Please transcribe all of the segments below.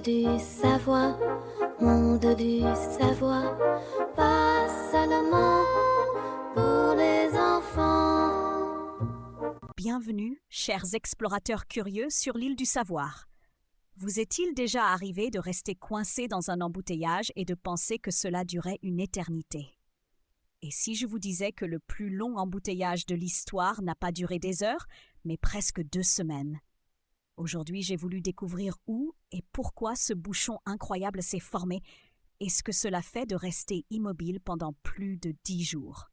du savoir, monde du savoir, pas seulement pour les enfants. Bienvenue, chers explorateurs curieux sur l'île du savoir. Vous est-il déjà arrivé de rester coincé dans un embouteillage et de penser que cela durait une éternité? Et si je vous disais que le plus long embouteillage de l'histoire n'a pas duré des heures, mais presque 2 semaines? Aujourd'hui, j'ai voulu découvrir où et pourquoi ce bouchon incroyable s'est formé et ce que cela fait de rester immobile pendant plus de 10 jours.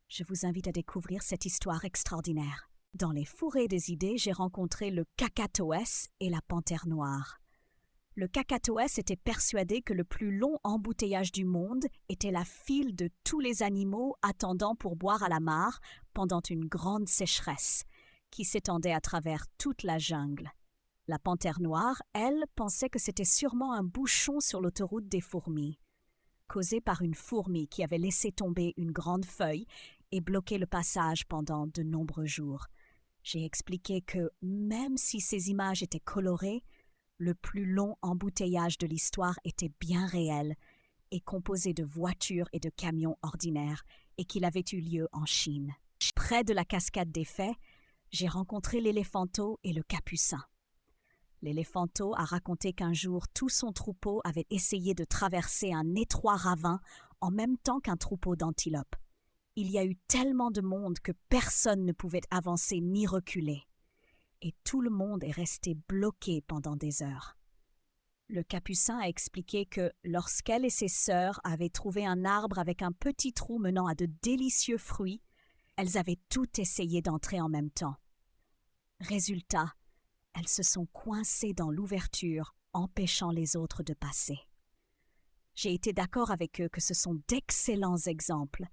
Je vous invite à découvrir cette histoire extraordinaire. Dans les fourrés des idées, j'ai rencontré le Kakatoès et la panthère noire. Le Kakatoès était persuadé que le plus long embouteillage du monde était la file de tous les animaux attendant pour boire à la mare pendant une grande sécheresse qui s'étendait à travers toute la jungle. La panthère noire, elle, pensait que c'était sûrement un bouchon sur l'autoroute des fourmis, causé par une fourmi qui avait laissé tomber une grande feuille et bloqué le passage pendant de nombreux jours. J'ai expliqué que, même si ces images étaient colorées, le plus long embouteillage de l'histoire était bien réel et composé de voitures et de camions ordinaires et qu'il avait eu lieu en Chine. Près de la cascade des Fées, j'ai rencontré l'éléphanteau et le capucin. L'éléphanteau a raconté qu'un jour, tout son troupeau avait essayé de traverser un étroit ravin en même temps qu'un troupeau d'antilopes. Il y a eu tellement de monde que personne ne pouvait avancer ni reculer. Et tout le monde est resté bloqué pendant des heures. Le capucin a expliqué que lorsqu'elle et ses sœurs avaient trouvé un arbre avec un petit trou menant à de délicieux fruits, elles avaient toutes essayé d'entrer en même temps. Résultat, elles se sont coincées dans l'ouverture, empêchant les autres de passer. J'ai été d'accord avec eux que ce sont d'excellents exemples.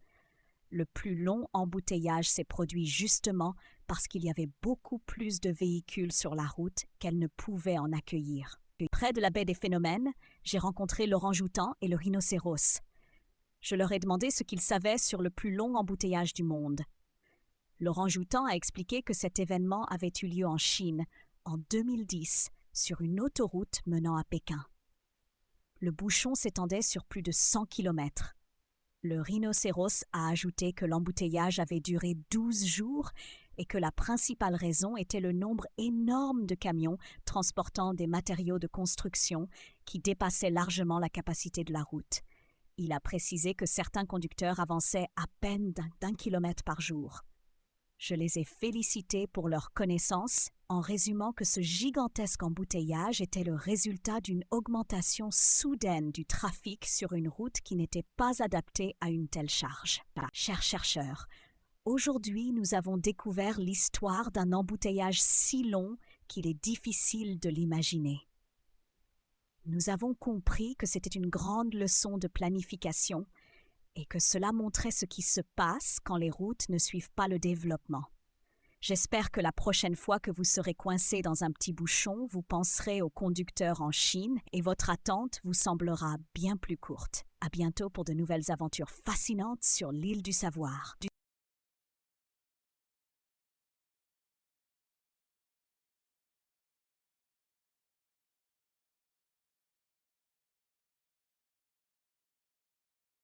Le plus long embouteillage s'est produit justement parce qu'il y avait beaucoup plus de véhicules sur la route qu'elles ne pouvaient en accueillir. Près de la baie des Phénomènes, j'ai rencontré l'orang-outan et le rhinocéros. Je leur ai demandé ce qu'ils savaient sur le plus long embouteillage du monde. L'orang-outan a expliqué que cet événement avait eu lieu en Chine, en 2010, sur une autoroute menant à Pékin. Le bouchon s'étendait sur plus de 100 kilomètres. Le rhinocéros a ajouté que l'embouteillage avait duré 12 jours et que la principale raison était le nombre énorme de camions transportant des matériaux de construction qui dépassaient largement la capacité de la route. Il a précisé que certains conducteurs avançaient à peine d'un kilomètre par jour. Je les ai félicités pour leur connaissance en résumant que ce gigantesque embouteillage était le résultat d'une augmentation soudaine du trafic sur une route qui n'était pas adaptée à une telle charge. Chers chercheurs, aujourd'hui nous avons découvert l'histoire d'un embouteillage si long qu'il est difficile de l'imaginer. Nous avons compris que c'était une grande leçon de planification et que cela montrait ce qui se passe quand les routes ne suivent pas le développement. J'espère que la prochaine fois que vous serez coincé dans un petit bouchon, vous penserez au conducteur en Chine et votre attente vous semblera bien plus courte. À bientôt pour de nouvelles aventures fascinantes sur l'île du savoir.